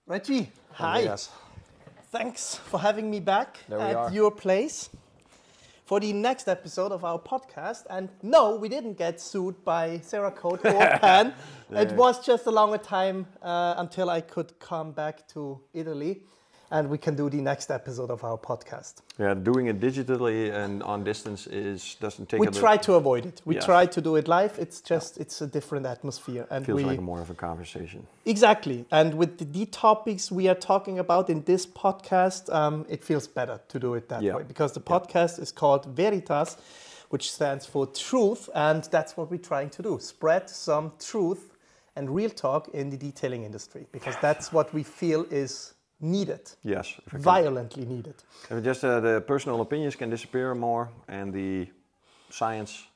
Reggy, hi. Andreas. Thanks for having me back There we at are. your place for the next episode of our podcast. And no, we didn't get sued by Cerakote or Pan. It was just a longer time until I could come back to Italy and we can do the next episode of our podcast. Yeah, doing it digitally and on distance doesn't take. We try to avoid it. We Yes. try to do it live. It's just it's a different atmosphere, and Feels like more of a conversation. Exactly. And with the topics we are talking about in this podcast, it feels better to do it that way because the podcast is called Veritas, which stands for truth. And that's what we're trying to do. Spread some truth and real talk in the detailing industry, because that's what we feel is needed. Yes. Violently needed. If just the personal opinions can disappear more, and the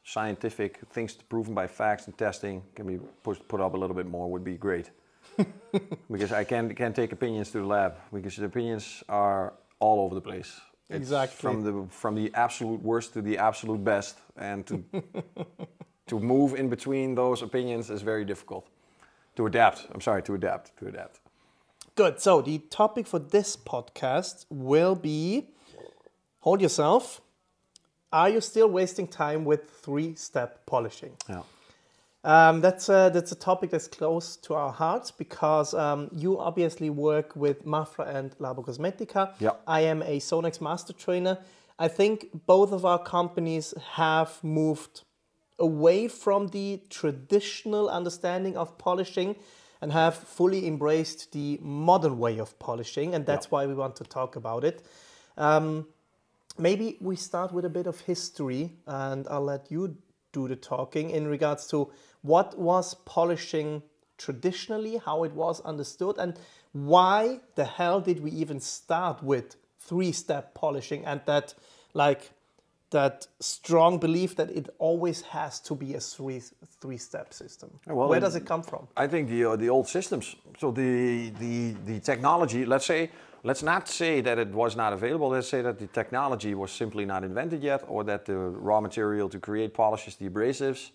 scientific things proven by facts and testing can be put up a little bit more, would be great. Because I can't take opinions to the lab, because the opinions are all over the place. It's Exactly. From the absolute worst to the absolute best, and to move in between those opinions is very difficult. To adapt. Good. So the topic for this podcast will be, hold yourself, are you still wasting time with three-step polishing? Yeah. That's a topic that's close to our hearts because you obviously work with Mafra and Labocosmetica. Yeah. I am a Sonex master trainer. I think both of our companies have moved away from the traditional understanding of polishing and have fully embraced the modern way of polishing, and that's why we want to talk about it. Maybe we start with a bit of history, and I'll let you do the talking in regards to what was polishing traditionally, how it was understood, and why the hell did we even start with three-step polishing and that strong belief that it always has to be a three-step system. Well, where does it come from? I think the old systems. So the technology. Let's not say that it was not available. Let's say that the technology was simply not invented yet, or that the raw material to create polishes, the abrasives.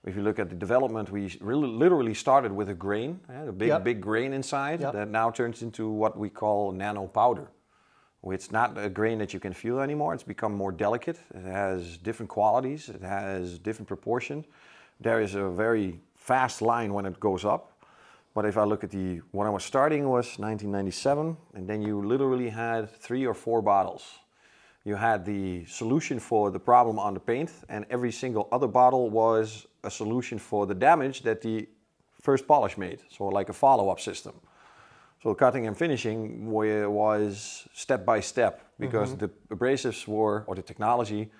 If you look at the development, we literally started with a grain, a big grain inside that now turns into what we call nano powder. It's not a grain that you can feel anymore. It's become more delicate. It has different qualities. It has different proportion. There is a very fast line when it goes up. But if I look at when I was starting was 1997, and then you literally had 3 or 4 bottles. You had the solution for the problem on the paint, and every single other bottle was a solution for the damage that the first polish made. So like a follow-up system. So cutting and finishing was step by step, because the abrasives or the technology,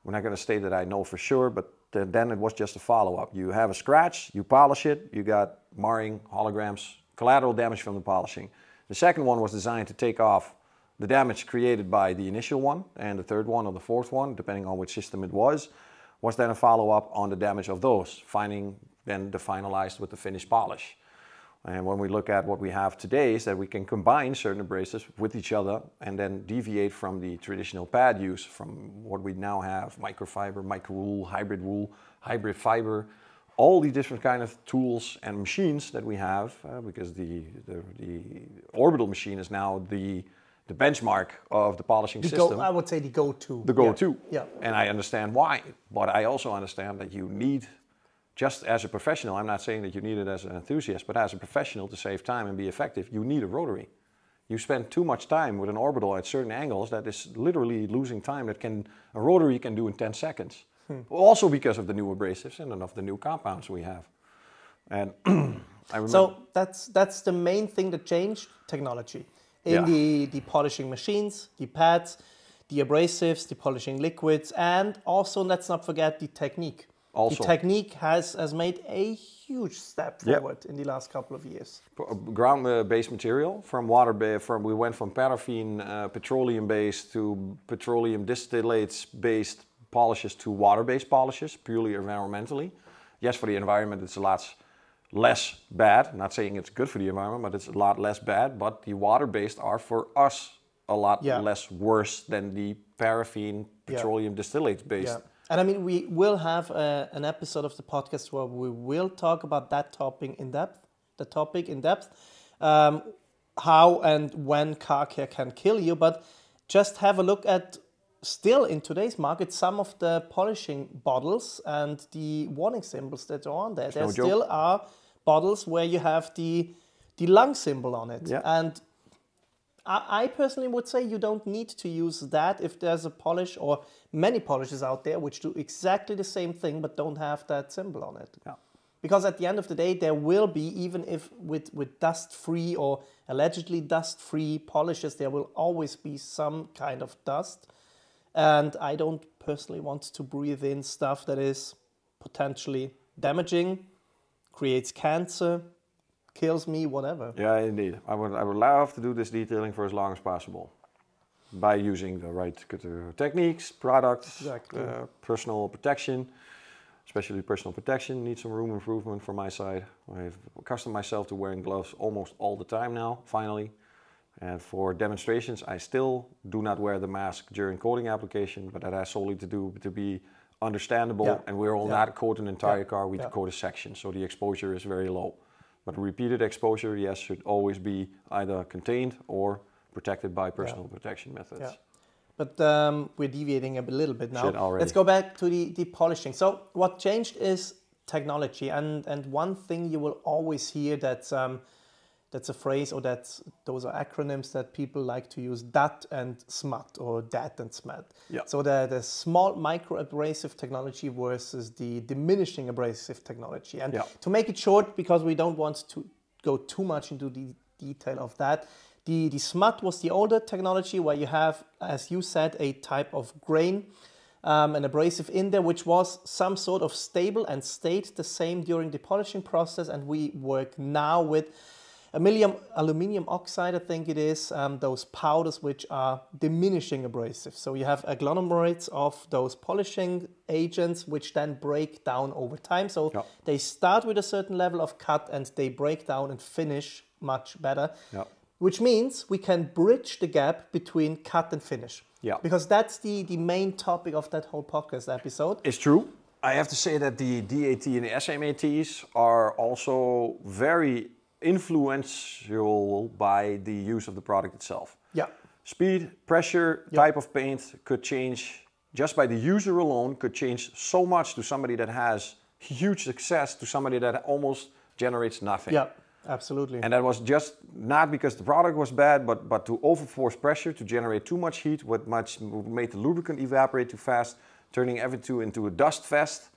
we're not going to state that I know for sure, but then it was just a follow-up. You have a scratch, you polish it, you got marring, holograms, collateral damage from the polishing. The second one was designed to take off the damage created by the initial one, and the third one or the fourth one, depending on which system it was then a follow-up on the damage of those, finding then the finalized with the finished polish. And when we look at what we have today is that we can combine certain abrasives with each other and then deviate from the traditional pad use, from what we now have, microfiber, micro-wool, hybrid fiber, all the different kind of tools and machines that we have, because the orbital machine is now the benchmark of the polishing system. I would say the go-to. The go-to. Yeah. And I understand why, but I also understand that you need, just as a professional, I'm not saying that you need it as an enthusiast, but as a professional to save time and be effective, you need a rotary. You spend too much time with an orbital at certain angles that is literally losing time that a rotary can do in 10 seconds. Also because of the new abrasives and of the new compounds we have. And I remember. So that's the main thing that changed, technology. In the polishing machines, the pads, the abrasives, the polishing liquids, and also let's not forget the technique. The technique has made a huge step forward in the last couple of years. Ground-based material we went from paraffin, petroleum-based to petroleum distillates-based polishes to water-based polishes, purely environmentally. Yes, for the environment it's a lot less bad. I'm not saying it's good for the environment, but it's a lot less bad. But the water-based are for us a lot less worse than the paraffin, petroleum distillates-based. Yeah. And I mean, we will have an episode of the podcast where we will talk about that topic in depth. how and when car care can kill you, but just have a look at, still in today's market, some of the polishing bottles and the warning symbols that are on there. There still are bottles where you have the lung symbol on it. Yeah. And I personally would say you don't need to use that if there's a polish or many polishes out there which do exactly the same thing but don't have that symbol on it. Yeah. Because at the end of the day, there will be, even if with dust-free or allegedly dust-free polishes, there will always be some kind of dust. And I don't personally want to breathe in stuff that is potentially damaging, creates cancer, kills me, whatever. Yeah, indeed. I would love to do this detailing for as long as possible by using the right techniques, products, Exactly. Personal protection. Especially personal protection needs some room improvement from my side. I've accustomed myself to wearing gloves almost all the time now, finally. And for demonstrations, I still do not wear the mask during coating application, but that has solely to do to be understandable. Yeah. And we will not coat an entire car, we coat a section, so the exposure is very low. But repeated exposure, yes, should always be either contained or protected by personal protection methods. Yeah. But we're deviating a little bit now. Let's go back to the polishing. So what changed is technology. And one thing you will always hear that's a phrase, or those are acronyms that people like to use, DAT and SMAT, or DAT and SMAT. Yeah. So the small micro abrasive technology versus the diminishing abrasive technology. And to make it short, because we don't want to go too much into the detail of that, the SMAT was the older technology where you have, as you said, a type of grain, an abrasive in there, which was some sort of stable and stayed the same during the polishing process. And we work now with aluminum oxide, I think it is, those powders which are diminishing abrasive. So you have agglomerates of those polishing agents which then break down over time. So they start with a certain level of cut and they break down and finish much better. Yeah. Which means we can bridge the gap between cut and finish. Yeah. Because that's the main topic of that whole podcast episode. It's true. I have to say that the DAT and the SMATs are also very influential by the use of the product itself. Yeah. Speed, pressure, type of paint could change, just by the user alone, could change so much to somebody that has huge success to somebody that almost generates nothing. Yeah. Absolutely. And that was just not because the product was bad, but to overforce pressure, to generate too much heat, made the lubricant evaporate too fast, turning everything into a dust fest,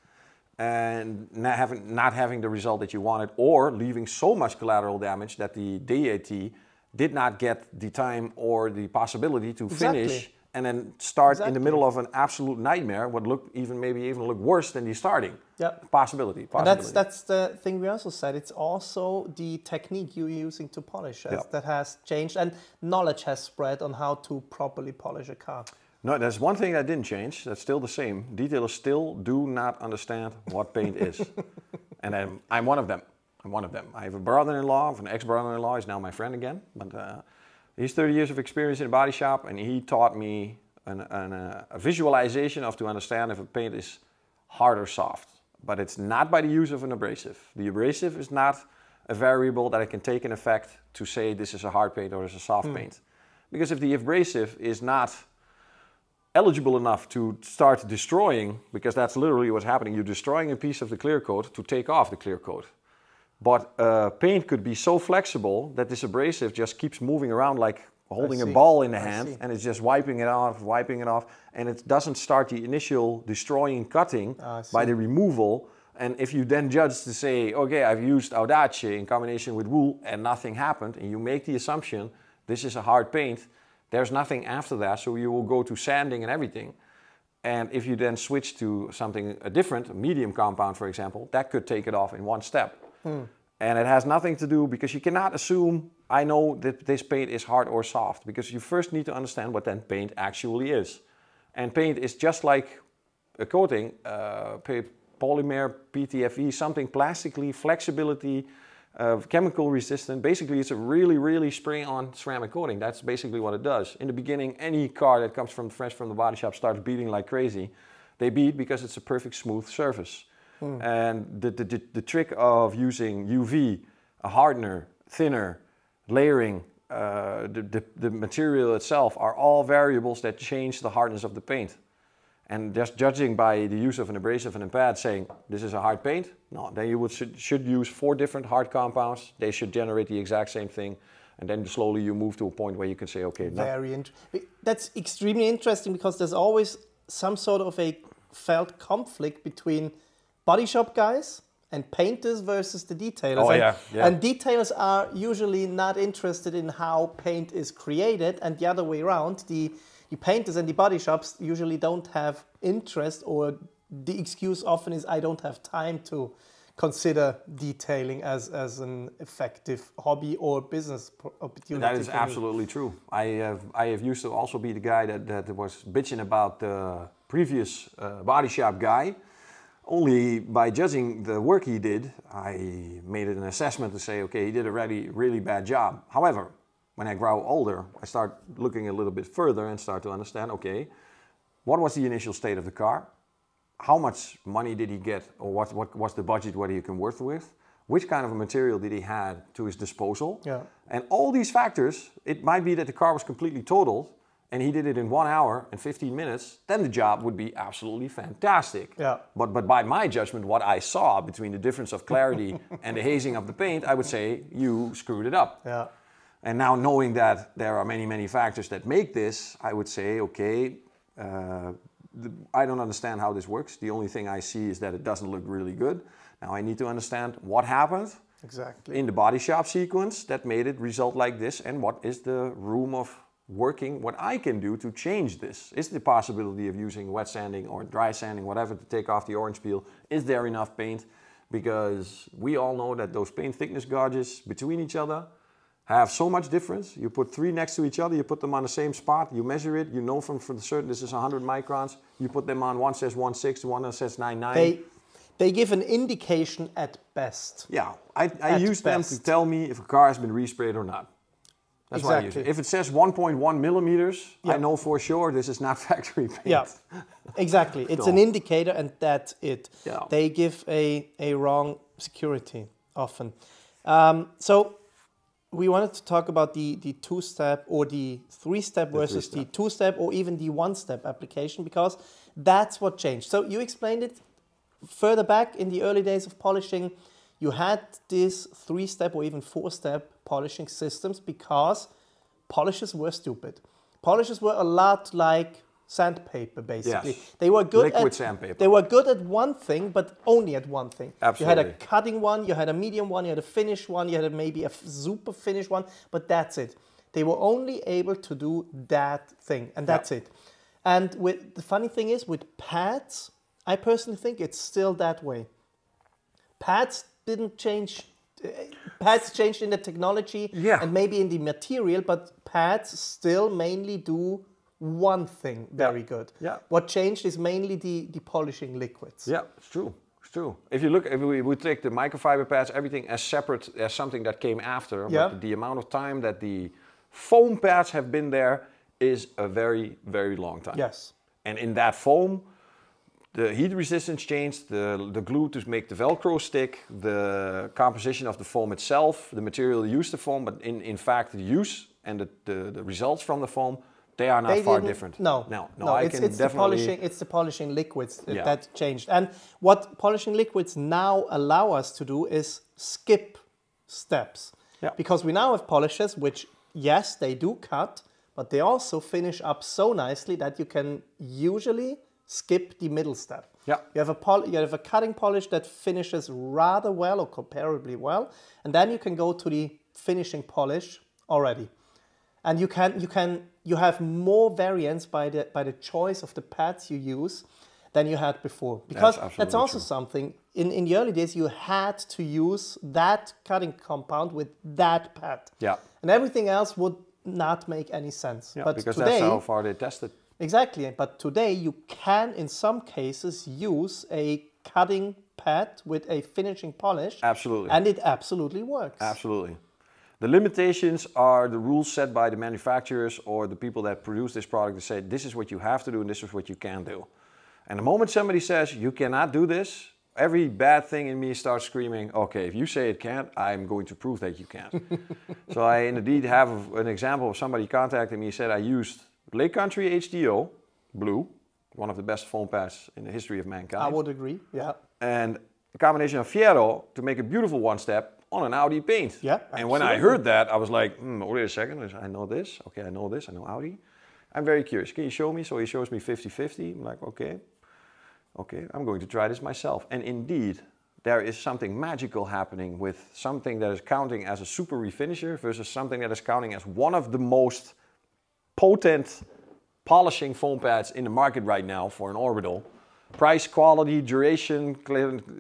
and not having the result that you wanted, or leaving so much collateral damage that the DAT did not get the time or the possibility to finish, and then start in the middle of an absolute nightmare, what maybe even look worse than the starting. Yeah. Possibility. And that's the thing we also said. It's also the technique you're using to polish that has changed, and knowledge has spread on how to properly polish a car. No, there's one thing that didn't change. That's still the same. Detailers still do not understand what paint is. And I'm one of them. I have a brother-in-law, an ex-brother-in-law. He's now my friend again. But he's 30 years of experience in a body shop, and he taught me a visualization to understand if a paint is hard or soft. But it's not by the use of an abrasive. The abrasive is not a variable that I can take in effect to say this is a hard paint or this is a soft paint. Because if the abrasive is not eligible enough to start destroying, because that's literally what's happening, you're destroying a piece of the clear coat to take off the clear coat. But paint could be so flexible that this abrasive just keeps moving around like holding a ball in the hand, and it's just wiping it off, and it doesn't start the initial destroying cutting by the removal. And if you then judge to say, okay, I've used Audace in combination with wool and nothing happened, and you make the assumption this is a hard paint, there's nothing after that, so you will go to sanding and everything. And if you then switch to something different, a medium compound for example, that could take it off in one step. And it has nothing to do, because you cannot assume, I know that this paint is hard or soft, because you first need to understand what then paint actually is. And paint is just like a coating, polymer, PTFE, something plastically, flexibility, chemical resistant. Basically, it's a really, really spray-on ceramic coating. That's basically what it does. In the beginning, any car that comes fresh from the body shop starts beating like crazy. They beat because it's a perfect smooth surface. And the trick of using UV, a hardener, thinner, layering, the material itself are all variables that change the hardness of the paint. And just judging by the use of an abrasive and a pad saying, this is a hard paint, no, then you should use 4 different hard compounds. They should generate the exact same thing. And then slowly you move to a point where you can say, okay, that's extremely interesting, because there's always some sort of a felt conflict between body shop guys and painters versus the detailers. Oh, and, yeah. And detailers are usually not interested in how paint is created, and the other way around. The painters and the body shops usually don't have interest, or the excuse often is, I don't have time to consider detailing as an effective hobby or business opportunity. That is absolutely true. I have used to also be the guy that was bitching about the previous body shop guy. Only by judging the work he did, I made it an assessment to say, okay, he did a really bad job. However, when I grow older, I start looking a little bit further and start to understand, okay, what was the initial state of the car? How much money did he get, or what was the budget what he can work with? Which kind of a material did he have to his disposal? Yeah. And all these factors, it might be that the car was completely totaled and he did it in 1 hour and 15 minutes, then the job would be absolutely fantastic. Yeah. But by my judgment, what I saw between the difference of clarity and the hazing of the paint, I would say you screwed it up. Yeah. And now knowing that there are many factors that make this, I would say, okay, I don't understand how this works. The only thing I see is that it doesn't look really good. Now I need to understand what happened in the body shop sequence that made it result like this, and what is the room of working, what I can do to change this. Is the possibility of using wet sanding or dry sanding, whatever, to take off the orange peel? Is there enough paint? Because we all know that those paint thickness gauges between each other have so much difference. You put 3 next to each other, you put them on the same spot, you measure it, you know from certain this is 100 microns, you put them on, one says 1.6, one says 9.9. They give an indication at best. Yeah, I use them to tell me if a car has been resprayed or not. That's why I use it. If it says 1.1 millimeters, I know for sure this is not factory paint. Yeah, exactly. It's an indicator, and that's it. Yeah. They give a wrong security often. So we wanted to talk about the 2-step or the 3-step versus the 2-step or even the 1-step application, because that's what changed. So you explained it further back in the early days of polishing. You had this 3-step or even 4-step polishing systems because polishers were stupid. Polishers were a lot like sandpaper, basically. Yes. They were good liquid sandpaper. They were good at one thing, but only at one thing. Absolutely. You had a cutting one, you had a medium one, you had a finish one, you had maybe a super finish one, but that's it. They were only able to do that thing, and that's it. And the funny thing is, with pads, I personally think it's still that way. Pads didn't change. Pads changed in the technology and maybe in the material, but pads still mainly do one thing very good. Yeah. What changed is mainly the polishing liquids. Yeah, it's true. It's true. If you look, if we take the microfiber pads, everything as separate as something that came after, but the amount of time that the foam pads have been there is a very long time. Yes. And in that foam, the heat resistance changed, the glue to make the Velcro stick, the composition of the foam itself, the material used to foam, but in fact the use and the results from the foam, they are not far different. No, it's the polishing liquids that changed. And what polishing liquids now allow us to do is skip steps. Yeah. Because we now have polishers which, yes, they do cut, but they also finish up so nicely that you can usually skip the middle step. Yeah. You have a cutting polish that finishes rather well or comparably well, and then you can go to the finishing polish already. And you have more variance by the choice of the pads you use than you had before. Because that's also something, in the early days you had to use that cutting compound with that pad. Yeah. And everything else would not make any sense. Yeah, but because today, that's how far they tested. Exactly, but today you can in some cases use a cutting pad with a finishing polish. Absolutely. And it absolutely works. Absolutely. The limitations are the rules set by the manufacturers or the people that produce this product to say this is what you have to do and this is what you can do. And the moment somebody says you cannot do this, every bad thing in me starts screaming, okay, if you say it can't, I'm going to prove that you can't. So I indeed have an example of somebody contacted me, said I used Lake Country HDO, blue, one of the best foam pads in the history of mankind. I would agree, yeah. And a combination of Fiero to make a beautiful one-step on an Audi paint. Yeah, and when I heard that, I was like, wait a second, I know this, okay, I know this, I know Audi. I'm very curious, can you show me? So he shows me 50-50, I'm like, okay, I'm going to try this myself. And indeed, there is something magical happening with something that is counting as a super refinisher versus something that is counting as one of the most potent polishing foam pads in the market right now for an orbital. Price, quality, duration,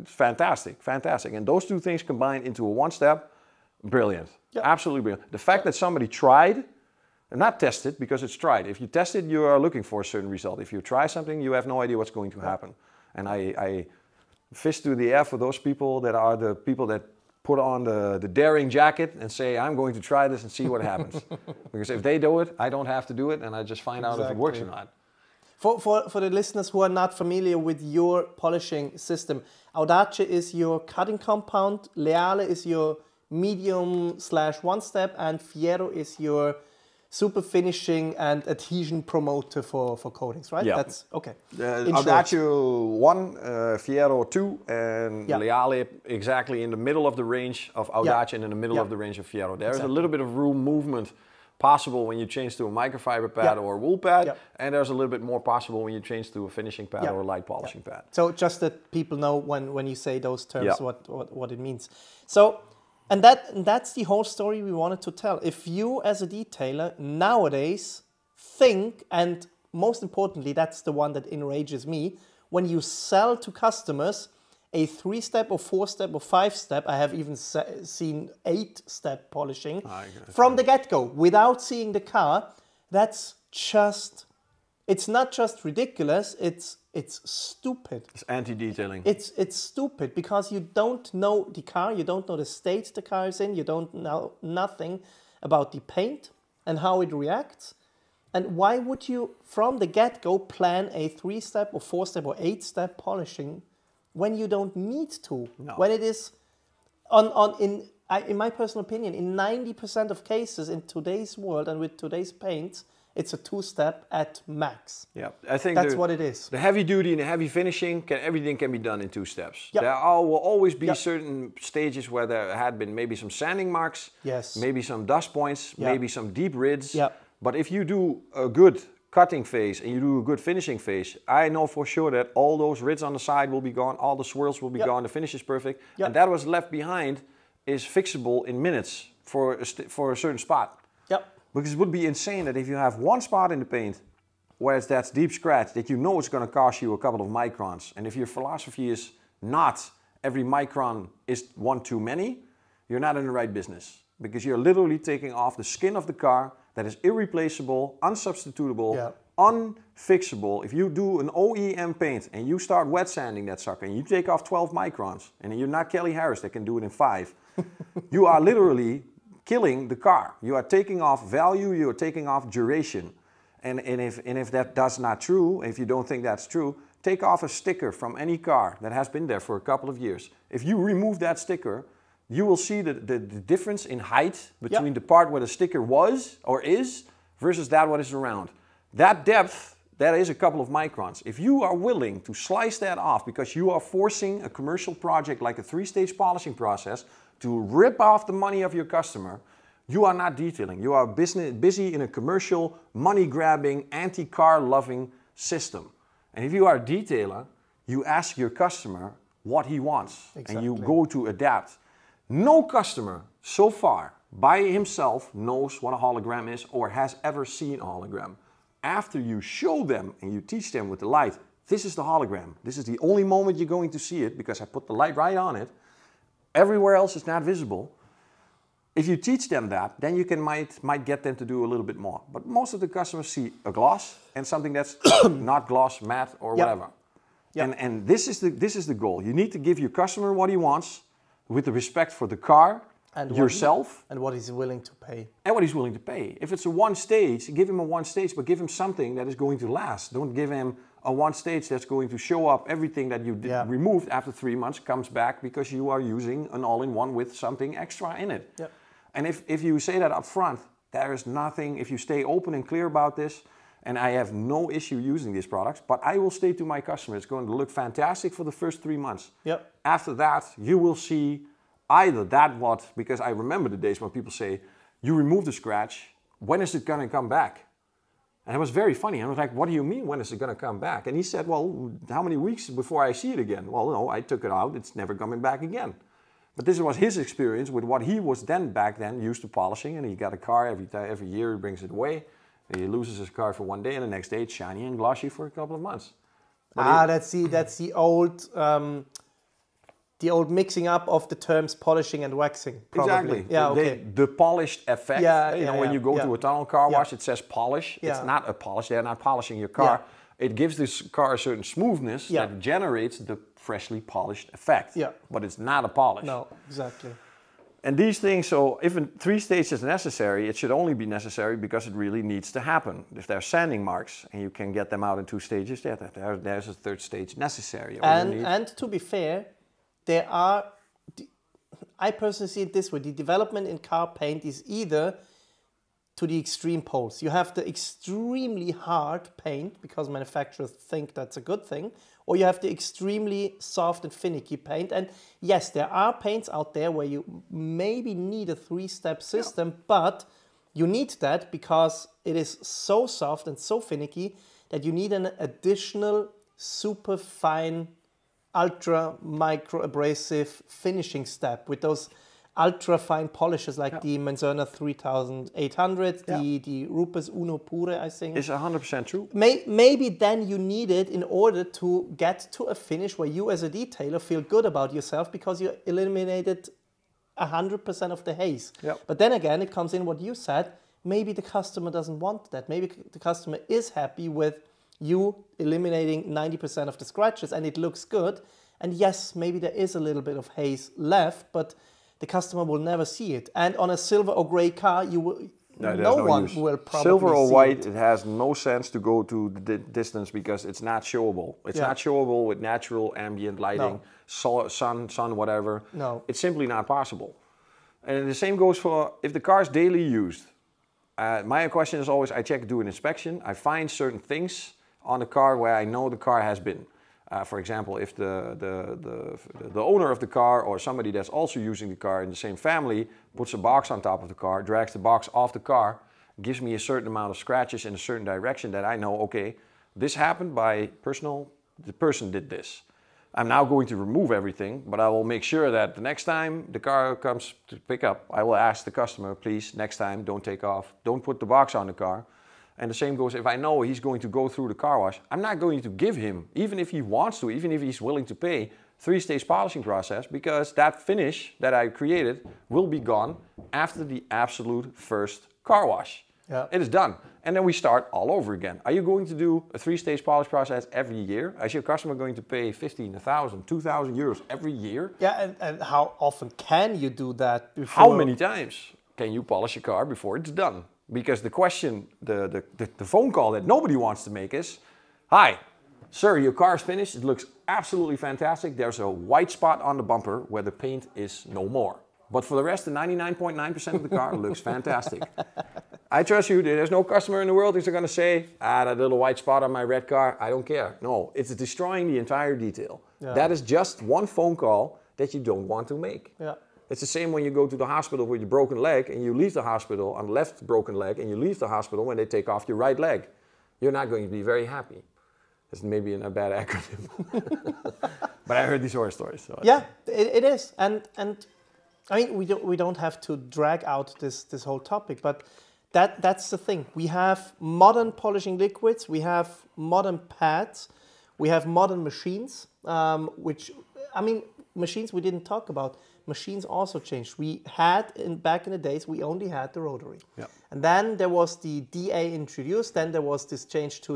fantastic, fantastic. And those two things combined into a one-step, brilliant, absolutely brilliant. The fact that somebody tried, and not tested because it's tried. If you test it, you are looking for a certain result. If you try something, you have no idea what's going to happen. And I fist to the air for those people that are the people that put on the daring jacket and say, I'm going to try this and see what happens. Because if they do it, I don't have to do it, and I just find out if it works or not. For the listeners who are not familiar with your polishing system, Audace is your cutting compound, Leale is your medium/one-step, and Fiero is your super finishing and adhesion promoter for coatings, right? Yeah. That's okay. Audace 1, Fiero 2, and Leale exactly in the middle of the range of Audace and in the middle of the range of Fiero. There is a little bit of room movement possible when you change to a microfiber pad or a wool pad, and there's a little bit more possible when you change to a finishing pad or a light polishing pad. So just that people know when you say those terms what it means. So. And that's the whole story we wanted to tell. If you as a detailer nowadays think, and most importantly, that's the one that enrages me, when you sell to customers a 3-step or 4-step or 5-step, I have even seen 8-step polishing from the get-go without seeing the car, that's just, it's not just ridiculous, it's stupid. It's anti-detailing. It's stupid because you don't know the car, you don't know the state the car is in, you don't know nothing about the paint and how it reacts. And why would you, from the get-go, plan a 3-step or 4-step or 8-step polishing when you don't need to? No. When it is, in my personal opinion, in 90% of cases in today's world and with today's paints, it's a 2-step at max. Yeah, I think that's what it is. The heavy duty and the heavy finishing, everything can be done in 2 steps. Yep. There will always be certain stages where there had been maybe some sanding marks, maybe some dust points, maybe some deep rids. But if you do a good cutting phase and you do a good finishing phase, I know for sure that all those rids on the side will be gone, all the swirls will be gone, the finish is perfect, and that was left behind is fixable in minutes for a certain spot. Because it would be insane that if you have one spot in the paint where that's deep scratch, that you know it's going to cost you a couple of microns. And if your philosophy is not every micron is one too many, you're not in the right business. Because you're literally taking off the skin of the car that is irreplaceable, unsubstitutable, unfixable. If you do an OEM paint and you start wet sanding that sucker and you take off 12 microns, and you're not Kelly Harris that can do it in 5, you are literally killing the car. You are taking off value, you are taking off duration. And if that does not true, if you don't think that's true, take off a sticker from any car that has been there for a couple of years. If you remove that sticker, you will see the difference in height between the part where the sticker was or is versus that what is around. That depth, that is a couple of microns. If you are willing to slice that off because you are forcing a commercial project like a 3-stage polishing process to rip off the money of your customer, you are not detailing. You are busy in a commercial, money-grabbing, anti-car loving system. And if you are a detailer, you ask your customer what he wants and you go to adapt. No customer so far by himself knows what a hologram is or has ever seen a hologram. After you show them and you teach them with the light, this is the hologram. This is the only moment you're going to see it because I put the light right on it. Everywhere else is not visible. If you teach them that, then you might get them to do a little bit more. But most of the customers see a gloss and something that's not gloss, matte, or whatever. And this is the goal. You need to give your customer what he wants with the respect for the car, and yourself. And what he's willing to pay. And what he's willing to pay. If it's a 1-stage, give him a 1-stage, but give him something that is going to last. Don't give him a one stage that's going to show up everything that you removed after 3 months comes back because you are using an all-in-one with something extra in it. Yep. And if you say that up front, there is nothing, if you stay open and clear about this, and I have no issue using these products, but I will state to my customer, it's going to look fantastic for the first 3 months. Yep. After that, you will see either because I remember the days when people say, you remove the scratch, when is it going to come back? And it was very funny. I was like, what do you mean, when is it going to come back? And he said, well, how many weeks before I see it again? Well, no, I took it out, it's never coming back again. But this was his experience with what he was back then used to polishing, and he got a car every year, he brings it away. He loses his car for one day, and the next day it's shiny and glossy for a couple of months. But that's the old mixing up of the terms polishing and waxing. Probably. Exactly. Yeah. Okay. The polished effect. When you go to a tunnel car wash, it says polish. Yeah. It's not a polish. They're not polishing your car. Yeah. It gives this car a certain smoothness that generates the freshly polished effect. Yeah. But it's not a polish. No, exactly. And these things, so if in 3 stages is necessary, it should only be necessary because it really needs to happen. If there's sanding marks and you can get them out in 2 stages, there's a 3rd stage necessary. And to be fair, I personally see it this way, the development in car paint is either to the extreme poles. You have the extremely hard paint because manufacturers think that's a good thing, or you have the extremely soft and finicky paint. And yes, there are paints out there where you maybe need a 3-step system, but you need that because it is so soft and so finicky that you need an additional super fine, ultra micro abrasive finishing step with those ultra fine polishes like the Menzerner 3800, the Rupes Uno Pure, I think. It's 100% true. Maybe then you need it in order to get to a finish where you as a detailer feel good about yourself because you eliminated 100% of the haze. Yep. But then again, it comes in what you said, maybe the customer doesn't want that. Maybe the customer is happy with you eliminating 90% of the scratches and it looks good. And yes, maybe there is a little bit of haze left, but the customer will never see it. And on a silver or gray car, no one will probably silver or see white, it has no sense to go to the distance because it's not showable. It's not showable with natural ambient lighting, sun, whatever. No. It's simply not possible. And the same goes for if the car is daily used. My question is always, I do an inspection, I find certain things on the car where I know the car has been. For example, if the owner of the car or somebody that's also using the car in the same family puts a box on top of the car, drags the box off the car, gives me a certain amount of scratches in a certain direction that I know, okay, this happened by the person did this. I'm now going to remove everything, but I will make sure that the next time the car comes to pick up, I will ask the customer, please, next time, don't take off, don't put the box on the car. And the same goes if I know he's going to go through the car wash, I'm not going to give him, even if he wants to, even if he's willing to pay, 3-stage polishing process, because that finish that I created will be gone after the absolute first car wash. Yeah. It is done. And then we start all over again. Are you going to do a 3-stage polish process every year? Is your customer going to pay 15, 1,000, 2,000 euros every year? Yeah, and how often can you do that before? How many times can you polish a car before it's done? Because the question, the phone call that nobody wants to make is, hi, sir, your car is finished. It looks absolutely fantastic. There's a white spot on the bumper where the paint is no more. But for the rest, the 99.9% of the car looks fantastic. I trust you. There's no customer in the world who's going to say, that little white spot on my red car, I don't care. No, it's destroying the entire detail. Yeah. That is just one phone call that you don't want to make. Yeah. It's the same when you go to the hospital with your broken leg and you leave the hospital on the left broken leg and you leave the hospital when they take off your right leg. You're not going to be very happy. It's maybe a bad acronym. But I heard these horror stories. So yeah, it is. And I mean, we don't have to drag out this whole topic, but that's the thing. We have modern polishing liquids, we have modern pads, we have modern machines, which, I mean, machines we didn't talk about. Machines also changed. We had, back in the days, we only had the rotary. Yeah. And then there was the DA introduced, then there was this change to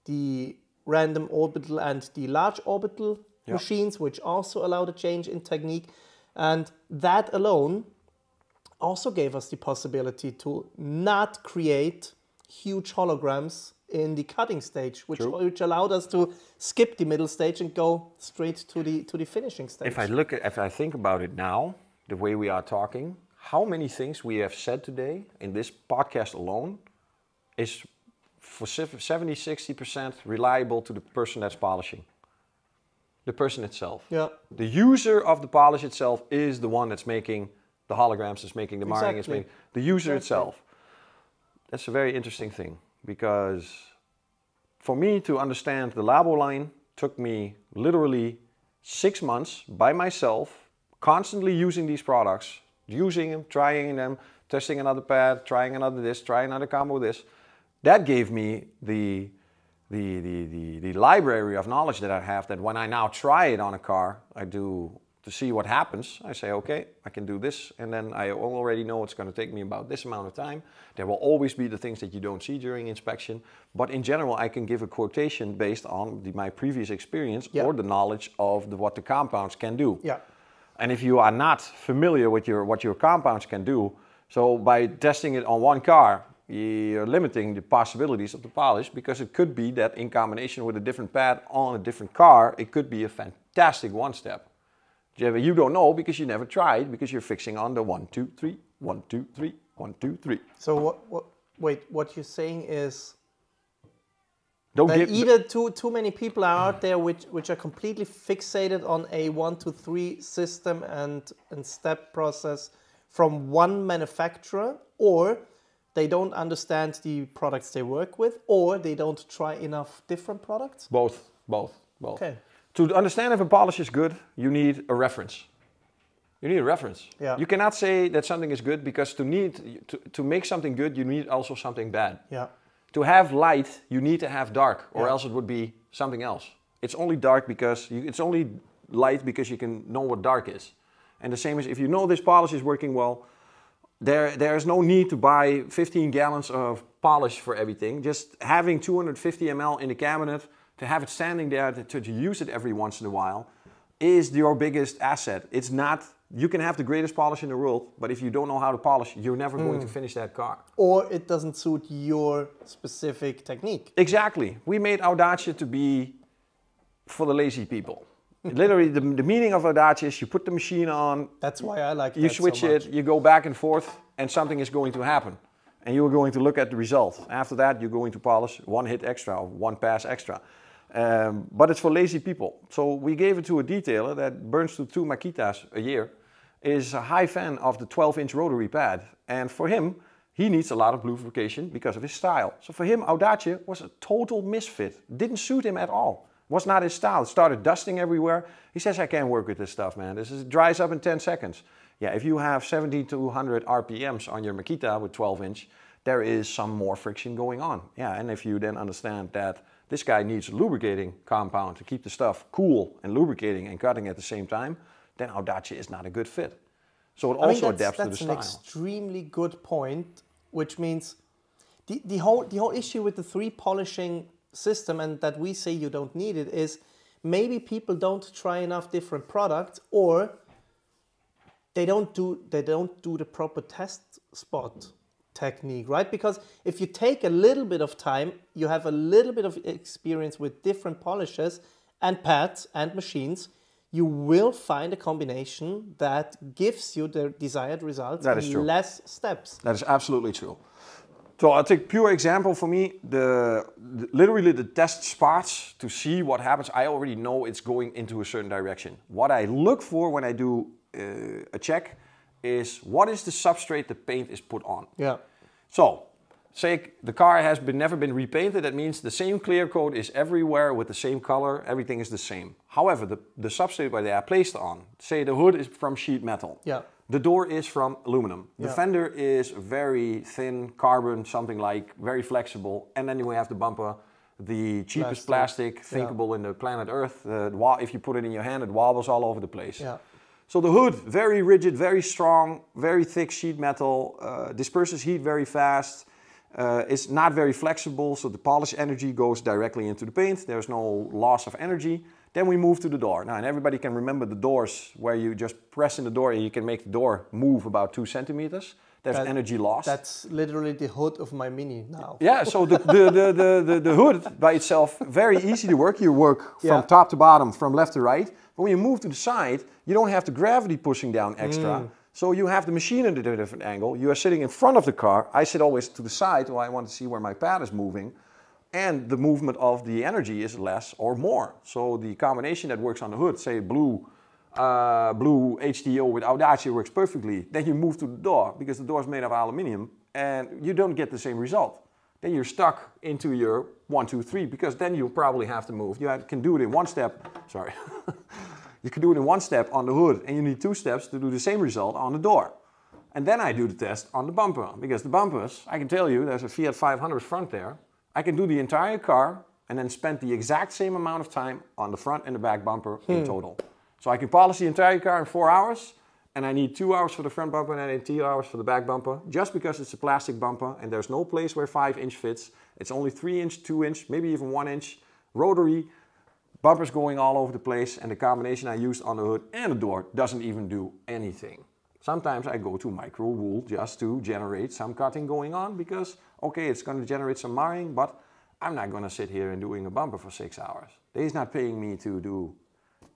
the random orbital and the large orbital machines, which also allowed a change in technique. And that alone also gave us the possibility to not create huge holograms in the cutting stage, which allowed us to skip the middle stage and go straight to the finishing stage. If I think about it now, the way we are talking, how many things we have said today in this podcast alone is for 70-60% reliable to the person that's polishing. The person itself. Yeah. The user of the polish itself is the one that's making the holograms, is making the marking, is making the user itself. That's a very interesting thing, because for me to understand the Labo line took me literally 6 months by myself, constantly using these products, using them, trying them, testing another pad, trying another this, trying another combo this. That gave me the library of knowledge that I have, that when I now try it on a car, I do to see what happens. I say, okay, I can do this, and then I already know it's going to take me about this amount of time. There will always be the things that you don't see during inspection, but in general I can give a quotation based on my previous experience or the knowledge of what the compounds can do. Yeah. And if you are not familiar with what your compounds can do, so by testing it on one car, you're limiting the possibilities of the polish, because it could be that in combination with a different pad on a different car, it could be a fantastic one-step. You don't know because you never tried, because you're fixing on the 1, 2, 3, 1, 2, 3, 1, 2, 3. So what you're saying is either too many people are out there which are completely fixated on a 1, 2, 3 system and step process from one manufacturer, or they don't understand the products they work with, or they don't try enough different products? Both. Okay. To understand if a polish is good, you need a reference. You need a reference. Yeah. You cannot say that something is good, because to make something good, you need also something bad. Yeah. To have light, you need to have dark, or else it would be something else. It's only dark because it's only light because you can know what dark is. And the same as if you know this polish is working well, there is no need to buy 15 gallons of polish for everything. Just having 250 ml in the cabinet, to have it standing there, to use it every once in a while, is your biggest asset. It's not, you can have the greatest polish in the world, but if you don't know how to polish, you're never going to finish that car. Or it doesn't suit your specific technique. Exactly. We made Audace to be for the lazy people. Literally, the meaning of Audace is you put the machine on. That's why I like it. You switch it, you go back and forth, and something is going to happen. And you're going to look at the result. After that, you're going to polish 1 hit extra or 1 pass extra. But it's for lazy people. So we gave it to a detailer that burns to 2 Makitas a year, is a high fan of the 12-inch rotary pad. And for him, he needs a lot of lubrication because of his style. So for him, Audace was a total misfit. Didn't suit him at all. Was not his style. It started dusting everywhere. He says, I can't work with this stuff, man. It dries up in 10 seconds. Yeah, if you have 70 to 100 RPMs on your Makita with 12-inch, there is some more friction going on. Yeah, and if you then understand that this guy needs a lubricating compound to keep the stuff cool and lubricating and cutting at the same time, then Audace is not a good fit. So it also adapts to the style. That's an extremely good point, which means the whole issue with the 3 polishing system, and that we say you don't need it, is maybe people don't try enough different products, or they don't do the proper test spot technique, right? Because if you take a little bit of time, you have a little bit of experience with different polishes and pads and machines, you will find a combination that gives you the desired results in less steps. That is absolutely true. So I'll take pure example for me, literally the test spots to see what happens. I already know it's going into a certain direction. What I look for when I do a check is what is the substrate the paint is put on. Yeah. So say the car has never been repainted. That means the same clear coat is everywhere with the same color. Everything is the same. However, the substrate where they are placed on, say the hood is from sheet metal. Yeah. The door is from aluminum. The fender is very thin, carbon, something like, very flexible. And then you have the bumper, the cheapest plastic thinkable in the planet Earth. If you put it in your hand, it wobbles all over the place. Yeah. So the hood, very rigid, very strong, very thick sheet metal, disperses heat very fast. It's not very flexible, so the polish energy goes directly into the paint. There's no loss of energy. Then we move to the door. Now, and everybody can remember the doors where you just press in the door and you can make the door move about 2 centimeters. There's energy loss. That's literally the hood of my Mini now. Yeah, so the hood by itself, very easy to work. You work from top to bottom, from left to right. But when you move to the side, you don't have the gravity pushing down extra. So you have the machine at a different angle. You are sitting in front of the car. I sit always to the side, so I want to see where my pad is moving. And the movement of the energy is less or more. So the combination that works on the hood, say blue HDO with Audacia works perfectly. Then you move to the door because the door is made of aluminum and you don't get the same result. Then you're stuck into your 1, 2, 3 because then you probably have to move. You can do it in one step, sorry. You can do it in one step on the hood and you need 2 steps to do the same result on the door. And then I do the test on the bumper because the bumpers, I can tell you, there's a Fiat 500 front there. I can do the entire car and then spend the exact same amount of time on the front and the back bumper in total. So I can polish the entire car in 4 hours and I need 2 hours for the front bumper and I need 2 hours for the back bumper just because it's a plastic bumper and there's no place where 5-inch fits. It's only 3-inch, 2-inch, maybe even 1-inch rotary bumpers going all over the place and the combination I used on the hood and the door doesn't even do anything. Sometimes I go to micro wool just to generate some cutting going on because, okay, it's going to generate some marring, but I'm not going to sit here and doing a bumper for 6 hours. He's not paying me to do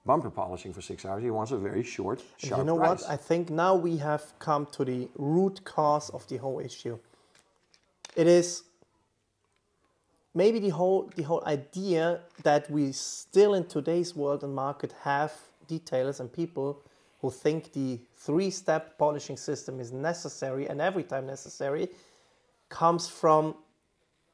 bumper polishing for 6 hours. He wants a very short, sharp You know price. what? I think now we have come to the root cause of the whole issue. It is maybe the whole idea that we still in today's world and market have detailers and people who think the 3-step polishing system is necessary and every time necessary comes from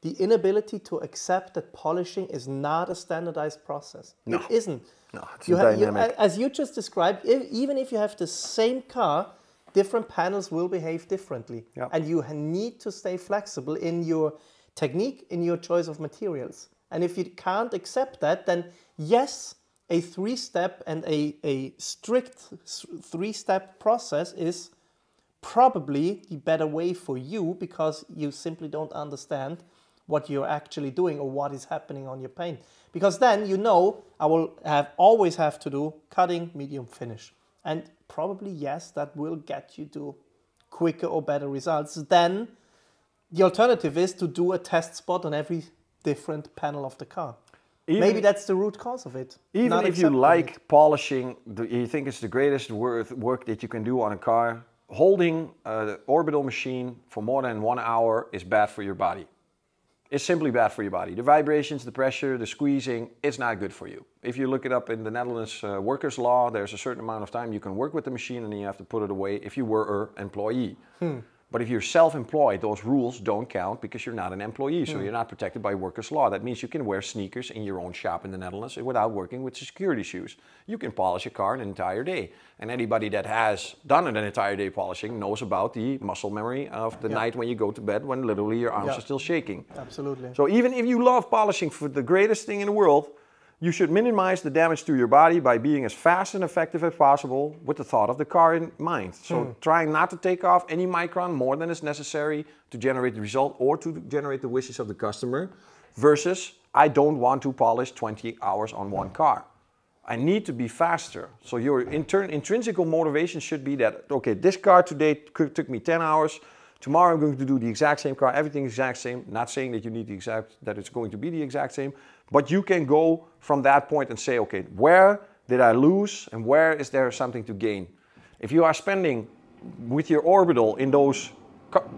the inability to accept that polishing is not a standardized process. No. It isn't. No, it's dynamic. As you just described, even if you have the same car, different panels will behave differently. Yeah. And you need to stay flexible in your technique, in your choice of materials. And if you can't accept that, then yes, a 3-step and a strict 3-step process is probably the better way for you because you simply don't understand what you're actually doing or what is happening on your paint. Because then you know I will always have to do cutting, medium, finish. And probably, yes, that will get you to quicker or better results. Then the alternative is to do a test spot on every different panel of the car. Maybe that's the root cause of it. Even if you like polishing, you think it's the greatest work that you can do on a car, holding an orbital machine for more than 1 hour is bad for your body. It's simply bad for your body. The vibrations, the pressure, the squeezing, it's not good for you. If you look it up in the Netherlands workers' law, there's a certain amount of time you can work with the machine and then you have to put it away if you were an employee. But if you're self-employed, those rules don't count because you're not an employee, so you're not protected by workers' law. That means you can wear sneakers in your own shop in the Netherlands without working with security shoes. You can polish a car an entire day. And anybody that has done an entire day polishing knows about the muscle memory of the night when you go to bed when literally your arms are still shaking. Absolutely. So even if you love polishing for the greatest thing in the world, you should minimize the damage to your body by being as fast and effective as possible with the thought of the car in mind. So trying not to take off any micron more than is necessary to generate the result or to generate the wishes of the customer versus I don't want to polish 20 hours on one car. I need to be faster. So your intrinsic motivation should be that, okay, this car today took me 10 hours. Tomorrow I'm going to do the exact same car, everything exact same. Not saying that you need that it's going to be the exact same, but you can go from that point and say, okay, where did I lose and where is there something to gain? If you are spending with your orbital in those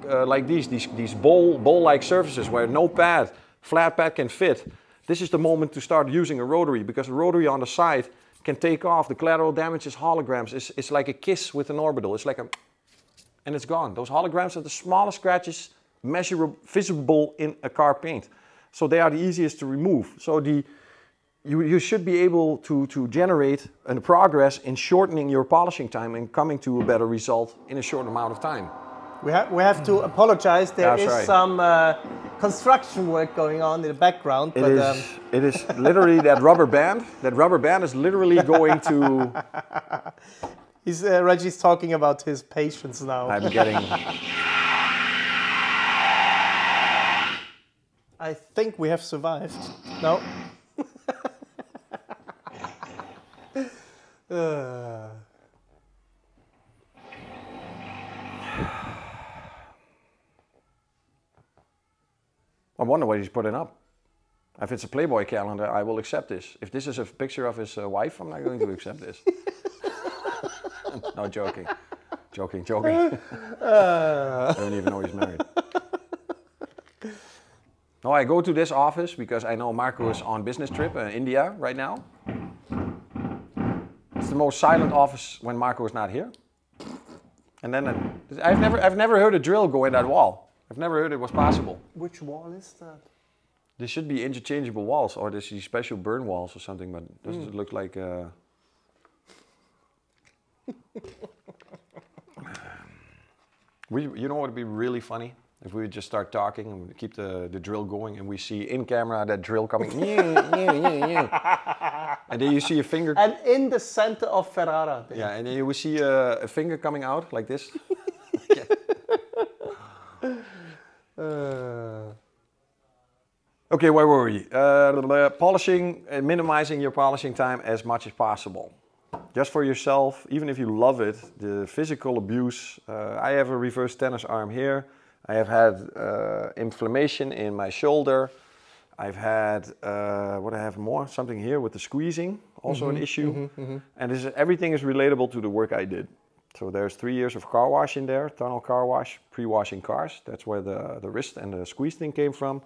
like these bowl-like surfaces where no pad, flat pad can fit, this is the moment to start using a rotary because the rotary on the side can take off. The collateral damage is holograms. It's like a kiss with an orbital. It's like and it's gone. Those holograms are the smallest scratches measurable, visible in a car paint. So they are the easiest to remove. So you should be able to generate a progress in shortening your polishing time and coming to a better result in a short amount of time. We have to apologize. There is some construction work going on in the background. It is literally that rubber band. That rubber band is literally going to... Reggy's talking about his patience now. I'm getting... I think we have survived. No? I wonder what he's putting up. If it's a Playboy calendar, I will accept this. If this is a picture of his wife, I'm not going to accept this. No, joking. Joking. I don't even know he's married. No, I go to this office because I know Marco is on business trip in India right now. It's the most silent office when Marco is not here. And then I've never heard a drill go in that wall. I've never heard it was possible. Which wall is that? There should be interchangeable walls, or there's these special burn walls or something, but does it look like... You know what would be really funny? If we would just start talking and we keep the drill going and we see in camera that drill coming. And then you see a finger. And in the center of Ferrara. Yeah, and then you will see a finger coming out like this. Okay, where were we? Polishing and minimizing your polishing time as much as possible. Just for yourself, even if you love it, the physical abuse. I have a reverse tennis arm here. I have had inflammation in my shoulder. I've had, what I have more? Something here with the squeezing, also an issue. And everything is relatable to the work I did. So there's 3 years of car wash in there, tunnel car wash, pre-washing cars. That's where the wrist and the squeeze thing came from.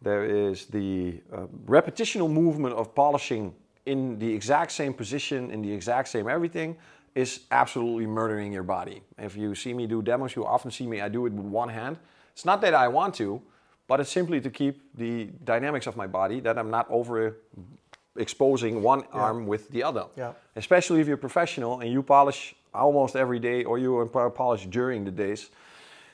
There is the repetitional movement of polishing in the exact same position, in the exact same everything, is absolutely murdering your body. If you see me do demos, you often see me, I do it with one hand. It's not that I want to, but it's simply to keep the dynamics of my body, that I'm not overexposing one arm with the other. Yeah. Especially if you're professional and you polish almost every day, or you polish during the days.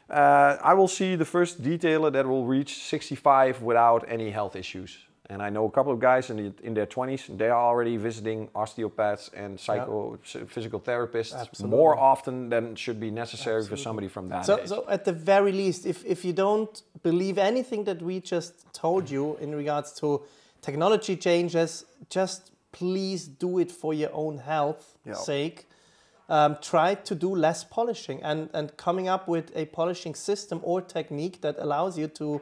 I will see the first detailer that will reach 65 without any health issues. And I know a couple of guys in their 20s, they are already visiting osteopaths and physical therapists more often than should be necessary for somebody from that age. So at the very least, if you don't believe anything that we just told you in regards to technology changes, just please do it for your own health sake. Try to do less polishing and coming up with a polishing system or technique that allows you to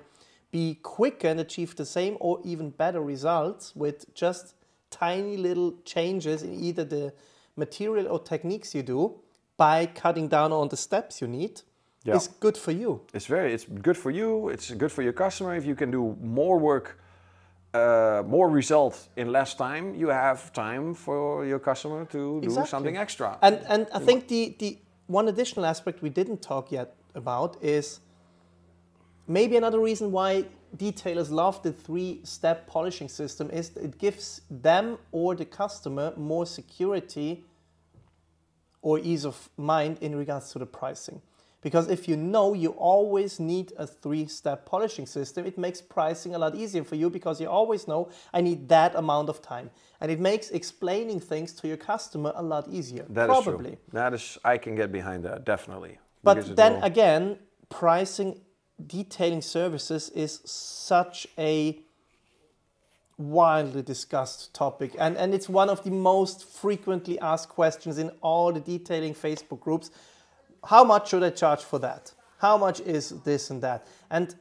be quicker and achieve the same or even better results with just tiny little changes in either the material or techniques you do by cutting down on the steps you need is good for you. It's good for you, it's good for your customer. If you can do more work, more result in less time, you have time for your customer to do something extra. And I think the one additional aspect we didn't talk yet about is maybe another reason why detailers love the 3-step polishing system is it gives them or the customer more security or ease of mind in regards to the pricing. Because if you know you always need a 3-step polishing system, it makes pricing a lot easier for you because you always know I need that amount of time. And it makes explaining things to your customer a lot easier. That is true. That is, I can get behind that, definitely. But then again, pricing detailing services is such a wildly discussed topic, and it's one of the most frequently asked questions in all the detailing Facebook groups. How much should I charge for that? How much is this and that? And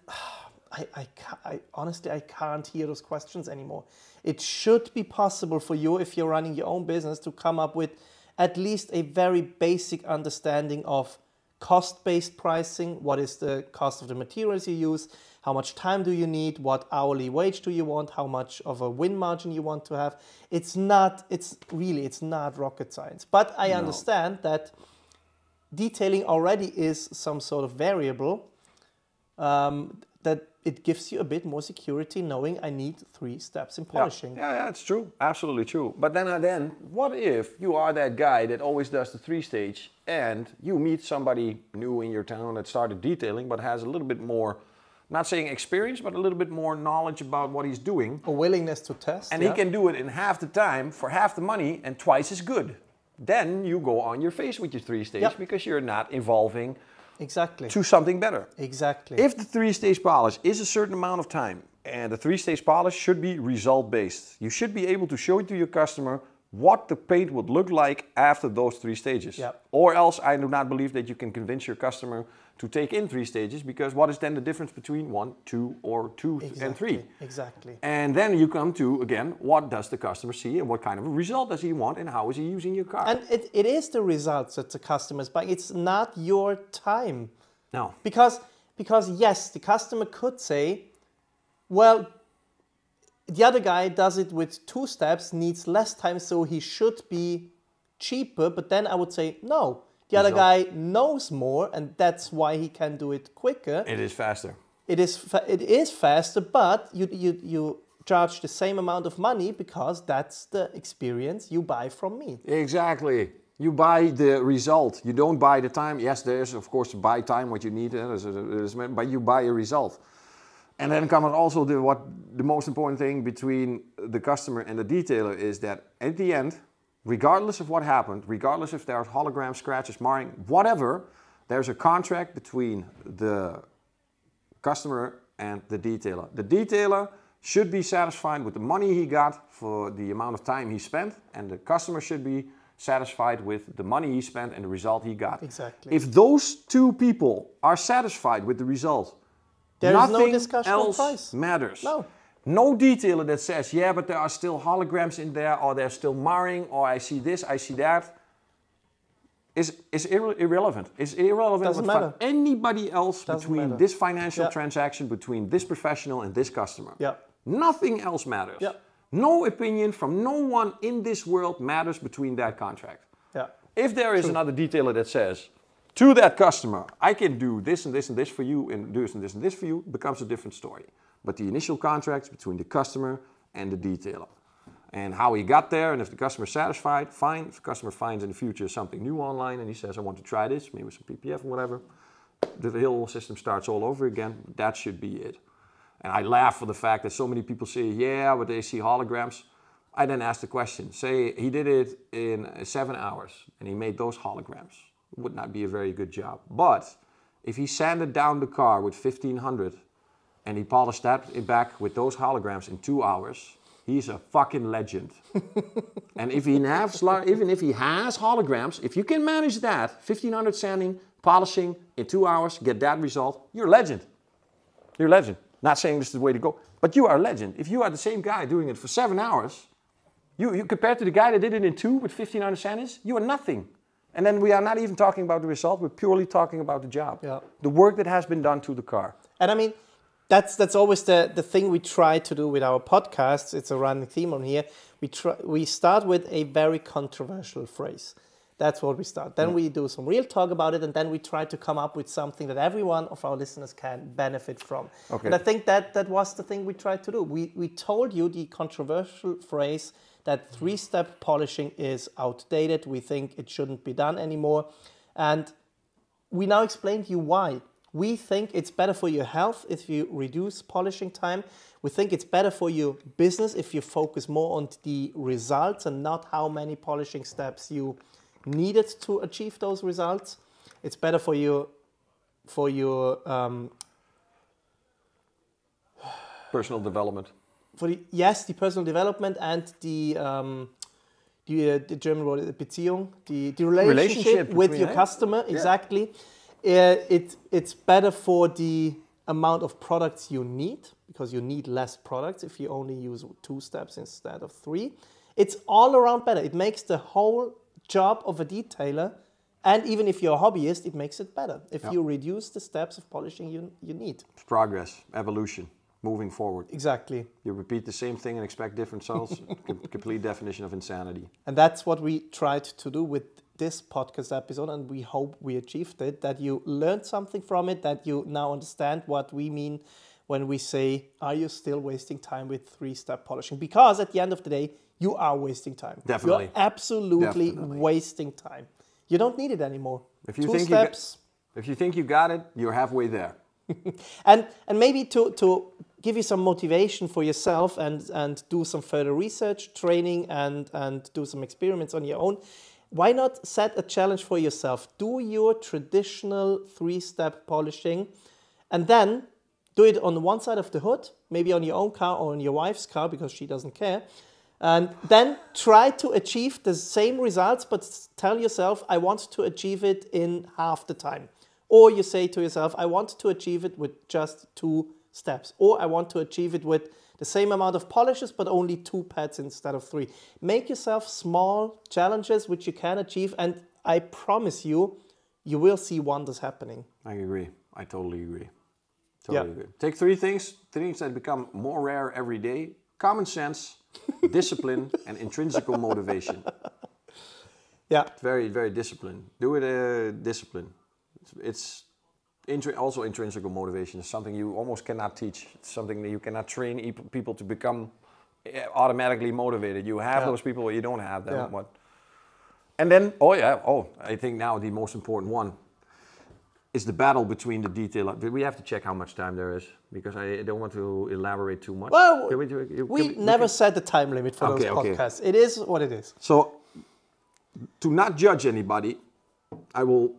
I honestly, I can't hear those questions anymore. It should be possible for you, if you're running your own business, to come up with at least a very basic understanding of cost-based pricing. What is the cost of the materials you use? How much time do you need? What hourly wage do you want? How much of a win margin you want to have? It's not rocket science. But I understand that detailing already is some sort of variable that it gives you a bit more security knowing I need 3 steps in polishing. Yeah, it's true. Absolutely true. But then what if you are that guy that always does the 3-stage and you meet somebody new in your town that started detailing but has a little bit more, not saying experience, but a little bit more knowledge about what he's doing. A willingness to test. And he can do it in half the time for half the money and twice as good. Then you go on your face with your 3-stage because you're not evolving to something better. Exactly. If the 3-stage polish is a certain amount of time, and the 3-stage polish should be result-based. You should be able to show it to your customer what the paint would look like after those 3 stages. Yep. Or else I do not believe that you can convince your customer to take in 3 stages, because what is then the difference between 1, 2, or 2 and 3? Exactly. And then you come to, again, what does the customer see and what kind of a result does he want and how is he using your car? And it is the results that the customer is buying. It's not your time. No. Because yes, the customer could say, well, the other guy does it with 2 steps, needs less time, so he should be cheaper. But then I would say, no, the other guy knows more, and that's why he can do it quicker. It is faster. It is faster, but you charge the same amount of money because that's the experience you buy from me. Exactly. You buy the result. You don't buy the time. Yes, there is, of course, buy time, what you need, but you buy a result. And then comes also the most important thing between the customer and the detailer is that at the end, regardless of what happened, regardless if there's holograms, scratches, marring, whatever, there's a contract between the customer and the detailer. The detailer should be satisfied with the money he got for the amount of time he spent, and the customer should be satisfied with the money he spent and the result he got. Exactly. If those 2 people are satisfied with the result, there is no nothing discussion else on price. matters. No. No detailer that says, yeah, but there are still holograms in there, or there's still marring, or I see this, I see that, is irrelevant. It's irrelevant Doesn't matter. Anybody else between this financial Yeah. transaction, between this professional and this customer. Yeah. Nothing else matters. Yeah. No opinion from no one in this world matters between that contract. Yeah. If there is another detailer that says, to that customer, I can do this and this and this for you, and do this and this and this for you, becomes a different story. But the initial contract's between the customer and the detailer. And how he got there, and if the customer is satisfied, fine. If the customer finds in the future something new online and he says, I want to try this, maybe with some PPF or whatever, the whole system starts all over again. That should be it. And I laugh for the fact that so many people say, yeah, but they see holograms. I then ask the question, say he did it in 7 hours and he made those holograms. It would not be a very good job. But if he sanded down the car with 1500 and he polished that back with those holograms in 2 hours, he's a fucking legend. And if he has, even if he has holograms, if you can manage that, 1500 sanding, polishing in 2 hours, get that result, you're a legend. You're a legend. Not saying this is the way to go, but you are a legend. If you are the same guy doing it for 7 hours, you compared to the guy that did it in 2 with 1500 sandings, you are nothing. And then we are not even talking about the result, we're purely talking about the job. Yeah. The work that has been done to the car. And I mean, that's always the thing we try to do with our podcasts. It's a running theme on here. We start with a very controversial phrase. That's what we start. Then we do some real talk about it, and then we try to come up with something that every one of our listeners can benefit from. Okay. And I think that was the thing we tried to do. We told you the controversial phrase that 3-step polishing is outdated. We think it shouldn't be done anymore. And we now explained to you why. We think it's better for your health if you reduce polishing time. We think it's better for your business if you focus more on the results and not how many polishing steps you needed to achieve those results. It's better for your Personal development. the personal development and the German word Beziehung, the relationship with your customer. Exactly. It's better for the amount of products you need, because you need less products if you only use 2 steps instead of 3. It's all around better. It makes the whole job of a detailer, and even if you're a hobbyist, it makes it better if you reduce the steps of polishing you need. It's progress, evolution, moving forward. Exactly. You repeat the same thing and expect different results. Complete definition of insanity. And that's what we tried to do with this podcast episode, and we hope we achieved it, that you learned something from it, that you now understand what we mean when we say, are you still wasting time with 3-step polishing? Because at the end of the day, you are wasting time. Definitely. You're absolutely wasting time. You don't need it anymore. If you 2 think steps. if you think you got it, you're halfway there. And maybe to give you some motivation for yourself and do some further research, training, and do some experiments on your own, why not set a challenge for yourself? Do your traditional 3-step polishing, and then do it on one side of the hood, maybe on your own car or on your wife's car because she doesn't care. And then try to achieve the same results, but tell yourself, I want to achieve it in half the time. Or you say to yourself, I want to achieve it with just 2 steps. Or I want to achieve it with the same amount of polishes, but only 2 pads instead of 3. Make yourself small challenges which you can achieve, and I promise you, you will see wonders happening. I agree. I totally agree. Totally agree. Take 3 things that become more rare every day. Common sense, discipline, and intrinsical motivation. Yeah. Very, very disciplined. Do it discipline. It's also intrinsical motivation is something you almost cannot teach. It's something that you cannot train people to become automatically motivated. You have those people, or you don't have them. Yeah. And then, I think now the most important one is the battle between the detail. We have to check how much time there is, because I don't want to elaborate too much. Well, we never set the time limit for those podcasts. It is what it is. So, to not judge anybody, I will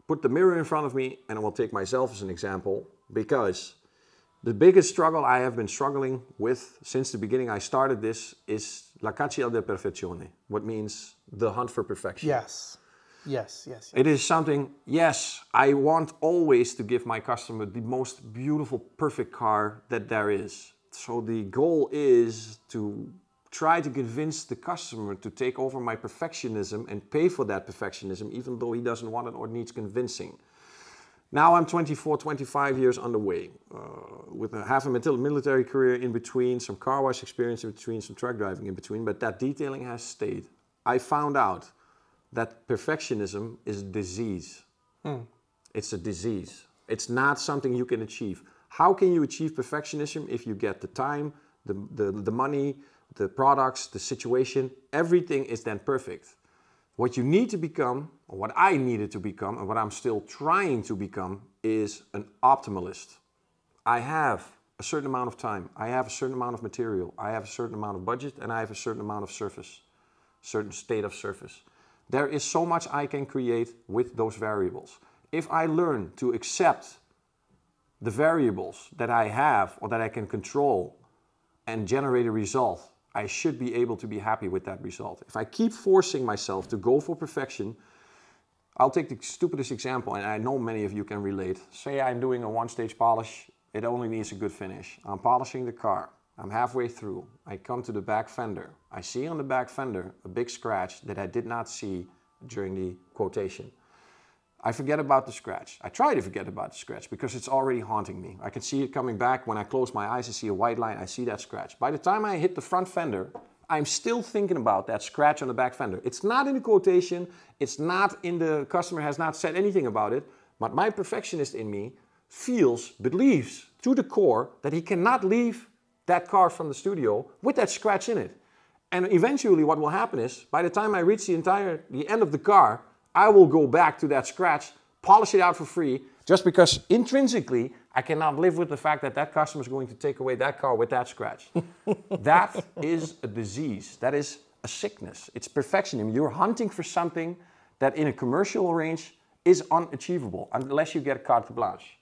put the mirror in front of me and I will take myself as an example, because the biggest struggle I have been struggling with since the beginning I started this is la caccia alla perfezione, what means the hunt for perfection. Yes. It is something, yes, I want always to give my customer the most beautiful, perfect car that there is. So the goal is to try to convince the customer to take over my perfectionism and pay for that perfectionism, even though he doesn't want it or needs convincing. Now I'm 24, 25 years underway, with half a military career in between, some car wash experience in between, some truck driving in between, but that detailing has stayed. I found out that perfectionism is a disease. It's a disease. It's not something you can achieve. How can you achieve perfectionism if you get the time, the money, the products, the situation, everything is then perfect. What you need to become, or what I needed to become, and what I'm still trying to become, is an optimalist. I have a certain amount of time, I have a certain amount of material, I have a certain amount of budget, and I have a certain amount of surface, certain state of surface. There is so much I can create with those variables. If I learn to accept the variables that I have or that I can control and generate a result, I should be able to be happy with that result. If I keep forcing myself to go for perfection, I'll take the stupidest example, and I know many of you can relate. Say I'm doing a 1-stage polish, it only needs a good finish. I'm polishing the car, I'm halfway through, I come to the back fender. I see on the back fender a big scratch that I did not see during the quotation. I forget about the scratch. I try to forget about the scratch because it's already haunting me. I can see it coming back. When I close my eyes, I see a white line, I see that scratch. By the time I hit the front fender, I'm still thinking about that scratch on the back fender. It's not in the quotation, it's not in the customer has not said anything about it, but my perfectionist in me believes to the core that he cannot leave that car from the studio with that scratch in it. And eventually what will happen is, by the time I reach the end of the car, I will go back to that scratch, polish it out for free, just because intrinsically I cannot live with the fact that that customer is going to take away that car with that scratch. That is a disease. That is a sickness. It's perfectionism. You're hunting for something that in a commercial range is unachievable unless you get a carte blanche.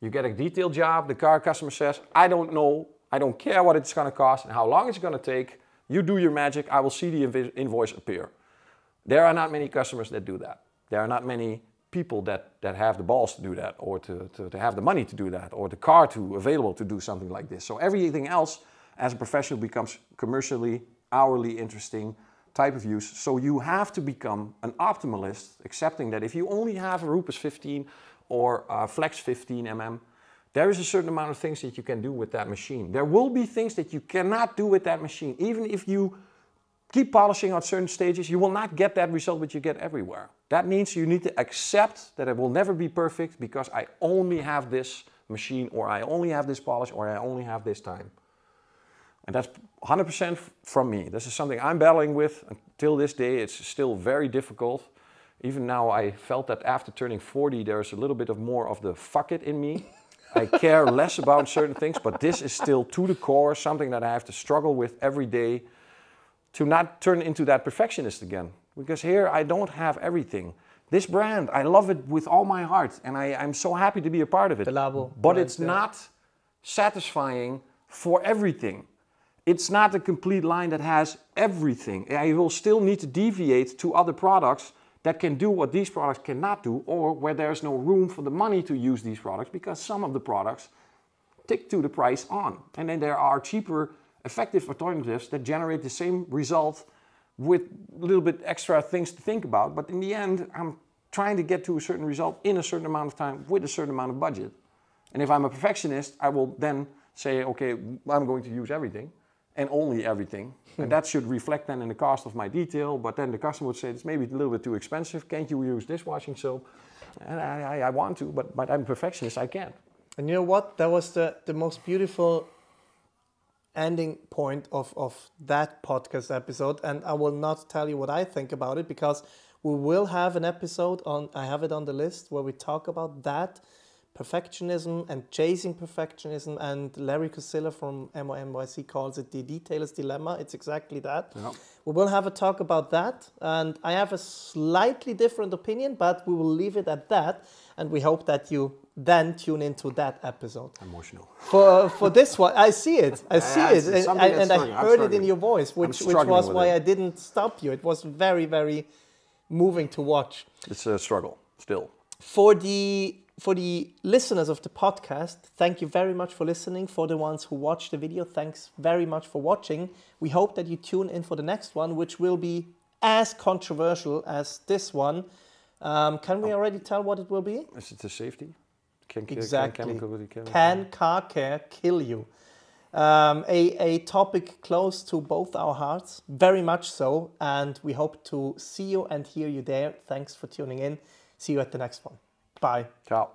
You get a detailed job, the car customer says, I don't know, I don't care what it's going to cost and how long it's going to take. You do your magic, I will see the invoice appear. There are not many customers that do that. There are not many people that have the balls to do that, or to have the money to do that, or the car available to do something like this. So everything else as a professional becomes commercially, hourly interesting type of use. So you have to become an optimalist, accepting that if you only have a Rupes 15 or a Flex 15 mm, there is a certain amount of things that you can do with that machine. There will be things that you cannot do with that machine. Even if you keep polishing at certain stages, you will not get that result that you get everywhere. That means you need to accept that it will never be perfect because I only have this machine, or I only have this polish, or I only have this time. And that's 100% from me. This is something I'm battling with until this day. It's still very difficult. Even now I felt that after turning 40, there's a little bit of more of the fuck it in me. I care less about certain things, but this is still to the core, something that I have to struggle with every day to not turn into that perfectionist again. Because here I don't have everything. This brand, I love it with all my heart, and I'm so happy to be a part of it. The Labo. But it's not satisfying for everything. it's not a complete line that has everything. I will still need to deviate to other products that can do what these products cannot do, or where there's no room for the money to use these products, because some of the products tick to the price on. And then there are cheaper, effective alternatives that generate the same result with a little bit extra things to think about. But in the end, I'm trying to get to a certain result in a certain amount of time with a certain amount of budget. And if I'm a perfectionist, I will then say, okay, I'm going to use everything and only everything. And that should reflect then in the cost of my detail. But then the customer would say, it's maybe a little bit too expensive. Can't you use dishwashing soap? And I want to, but I'm a perfectionist, I can't. And you know what? That was the most beautiful ending point of that podcast episode. And I will not tell you what I think about it, because we will have an episode on, I have it on the list, where we talk about that, perfectionism and chasing perfectionism. And Larry Kusilla from MONYC calls it the detailer's dilemma. It's exactly that. Yep. We will have a talk about that. And I have a slightly different opinion, but we will leave it at that. And we hope that you then tune into that episode. Emotional. For this one, I see it. I see it. And I heard it in your voice, which was why I didn't stop you. It was very, very moving to watch. It's a struggle still. For the listeners of the podcast, thank you very much for listening. For the ones who watched the video, thanks very much for watching. We hope that you tune in for the next one, which will be as controversial as this one. Can we already tell what it will be? Is it the safety? Exactly. Can car care kill you? A topic close to both our hearts, very much so. And we hope to see you and hear you there. Thanks for tuning in. See you at the next one. Bye. Ciao.